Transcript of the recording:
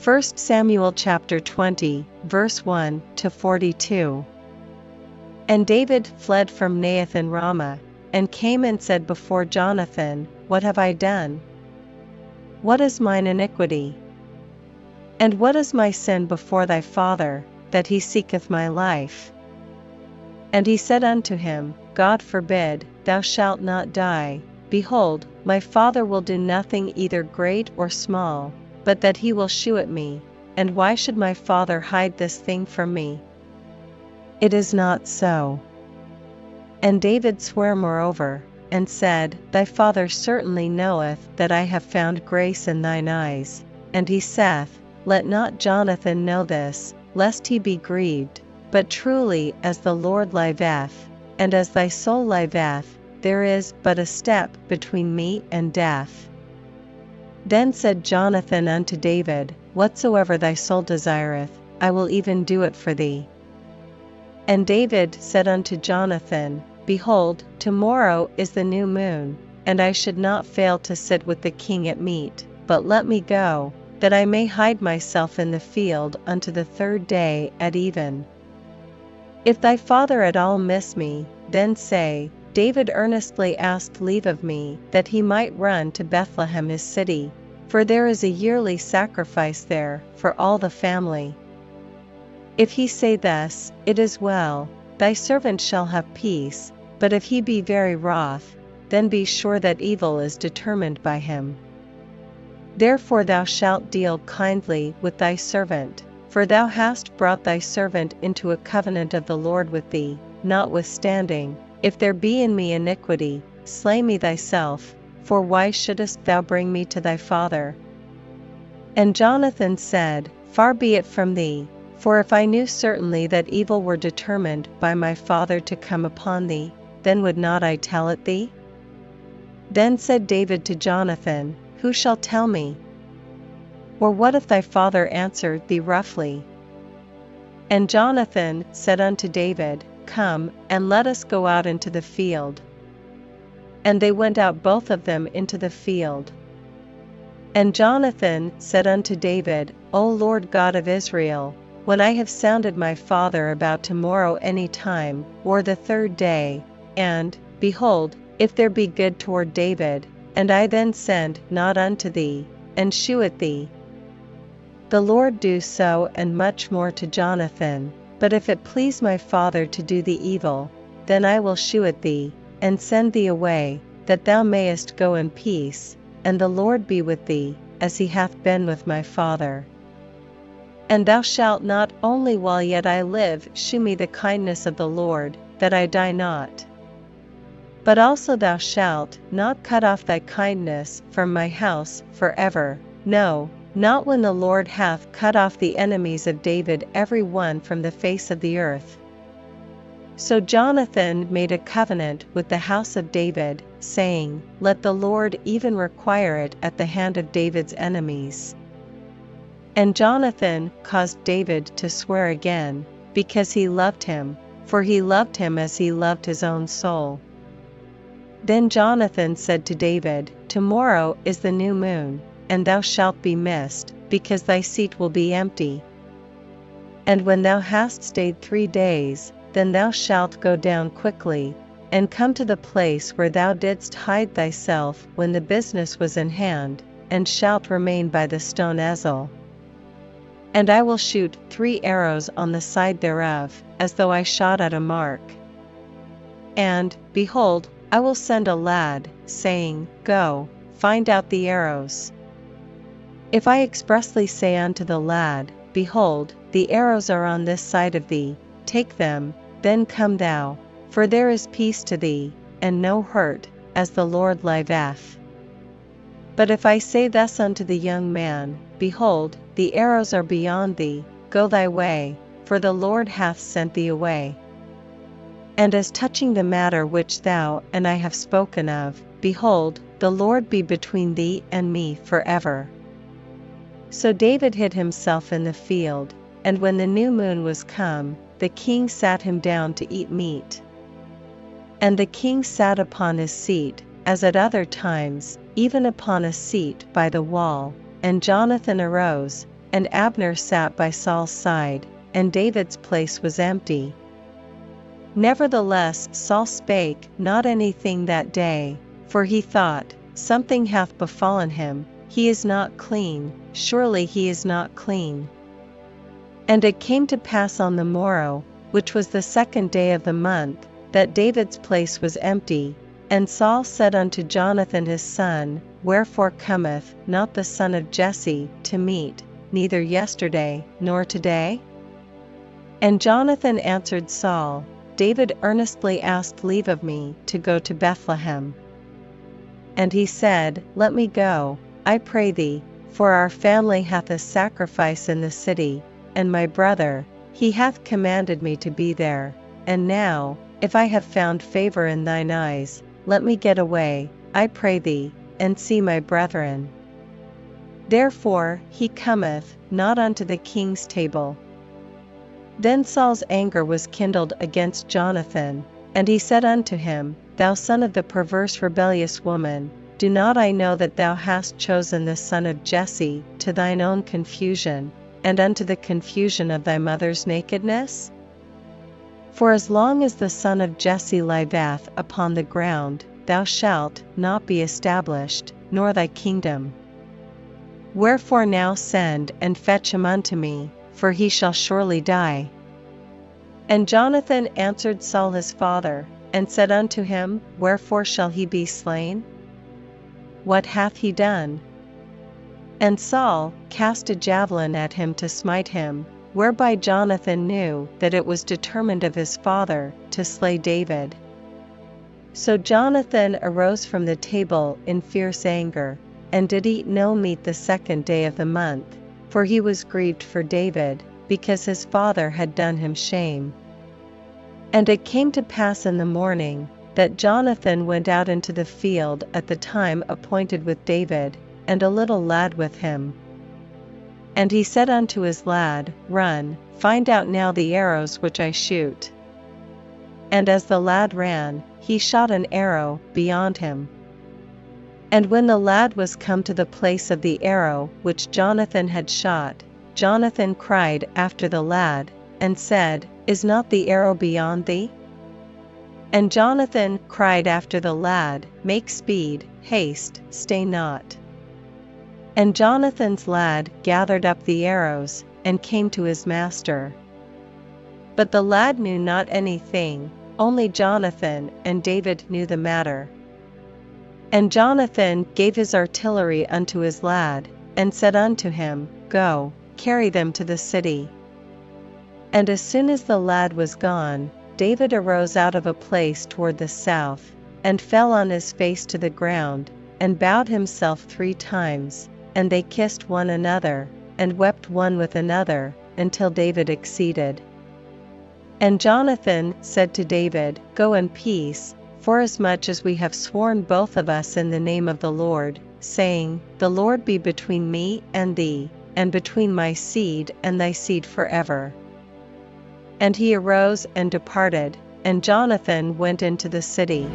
1 Samuel chapter 20, verse 1 to 42. And David fled from Naioth Ramah, and came and said before Jonathan, What have I done? What is mine iniquity? And what is my sin before thy father, that he seeketh my life? And he said unto him, God forbid, thou shalt not die. Behold, my father will do nothing either great or small, but that he will shew it me, and why should my father hide this thing from me? It is not so. And David sware moreover, and said, Thy father certainly knoweth that I have found grace in thine eyes. And he saith, Let not Jonathan know this, lest he be grieved. But truly as the Lord liveth, and as thy soul liveth, there is but a step between me and death. Then said Jonathan unto David, Whatsoever thy soul desireth, I will even do it for thee. And David said unto Jonathan, Behold, tomorrow is the new moon, and I should not fail to sit with the king at meat, but let me go, that I may hide myself in the field unto the third day at even. If thy father at all miss me, then say, David earnestly asked leave of me, that he might run to Bethlehem his city, for there is a yearly sacrifice there, for all the family. If he say thus, It is well, thy servant shall have peace, but if he be very wroth, then be sure that evil is determined by him. Therefore thou shalt deal kindly with thy servant, for thou hast brought thy servant into a covenant of the Lord with thee. Notwithstanding, if there be in me iniquity, slay me thyself, for why shouldest thou bring me to thy father? And Jonathan said, Far be it from thee, for if I knew certainly that evil were determined by my father to come upon thee, then would not I tell it thee? Then said David to Jonathan, Who shall tell me? Or what if thy father answer thee roughly? And Jonathan said unto David, Come, and let us go out into the field. And they went out both of them into the field. And Jonathan said unto David, O Lord God of Israel, when I have sounded my father about tomorrow any time, or the third day, and, behold, if there be good toward David, and I then send not unto thee, and shew it thee, the Lord do so and much more to Jonathan. But if it please my father to do thee evil, then I will shew it thee, and send thee away, that thou mayest go in peace, and the Lord be with thee, as he hath been with my father. And thou shalt not only while yet I live shew me the kindness of the Lord, that I die not. But also thou shalt not cut off thy kindness from my house forever, no, not when the Lord hath cut off the enemies of David every one from the face of the earth. So Jonathan made a covenant with the house of David, saying, Let the Lord even require it at the hand of David's enemies. And Jonathan caused David to swear again, because he loved him, for he loved him as he loved his own soul. Then Jonathan said to David, Tomorrow is the new moon, and thou shalt be missed, because thy seat will be empty. And when thou hast stayed 3 days, then thou shalt go down quickly, and come to the place where thou didst hide thyself when the business was in hand, and shalt remain by the stone Ezel. And I will shoot 3 arrows on the side thereof, as though I shot at a mark. And, behold, I will send a lad, saying, Go, find out the arrows. If I expressly say unto the lad, Behold, the arrows are on this side of thee, take them, then come thou, for there is peace to thee, and no hurt, as the Lord liveth. But if I say thus unto the young man, Behold, the arrows are beyond thee, go thy way, for the Lord hath sent thee away. And as touching the matter which thou and I have spoken of, behold, the Lord be between thee and me forever. So David hid himself in the field, and when the new moon was come, the king sat him down to eat meat. And the king sat upon his seat, as at other times, even upon a seat by the wall, and Jonathan arose, and Abner sat by Saul's side, and David's place was empty. Nevertheless Saul spake not anything that day, for he thought, Something hath befallen him, he is not clean, surely he is not clean. And it came to pass on the morrow, which was the 2nd day of the month, that David's place was empty. And Saul said unto Jonathan his son, Wherefore cometh not the son of Jesse to meat, neither yesterday, nor today? And Jonathan answered Saul, David earnestly asked leave of me to go to Bethlehem. And he said, Let me go, I pray thee, for our family hath a sacrifice in the city, and my brother, he hath commanded me to be there. And now, if I have found favor in thine eyes, let me get away, I pray thee, and see my brethren. Therefore he cometh not unto the king's table. Then Saul's anger was kindled against Jonathan, and he said unto him, Thou son of the perverse rebellious woman, do not I know that thou hast chosen the son of Jesse to thine own confusion, and unto the confusion of thy mother's nakedness? For as long as the son of Jesse liveth upon the ground, thou shalt not be established, nor thy kingdom. Wherefore now send and fetch him unto me, for he shall surely die. And Jonathan answered Saul his father, and said unto him, Wherefore shall he be slain? What hath he done? And Saul cast a javelin at him to smite him, whereby Jonathan knew that it was determined of his father to slay David. So Jonathan arose from the table in fierce anger, and did eat no meat the 2nd day of the month, for he was grieved for David, because his father had done him shame. And it came to pass in the morning, that Jonathan went out into the field at the time appointed with David, and a little lad with him. And he said unto his lad, Run, find out now the arrows which I shoot. And as the lad ran, he shot an arrow beyond him. And when the lad was come to the place of the arrow which Jonathan had shot, Jonathan cried after the lad, and said, Is not the arrow beyond thee? And Jonathan cried after the lad, Make speed, haste, stay not. And Jonathan's lad gathered up the arrows, and came to his master. But the lad knew not anything, only Jonathan and David knew the matter. And Jonathan gave his artillery unto his lad, and said unto him, Go, carry them to the city. And as soon as the lad was gone, David arose out of a place toward the south, and fell on his face to the ground, and bowed himself 3 times, and they kissed one another, and wept one with another, until David exceeded. And Jonathan said to David, Go in peace, forasmuch as we have sworn both of us in the name of the Lord, saying, The Lord be between me and thee, and between my seed and thy seed forever. And he arose and departed, and Jonathan went into the city.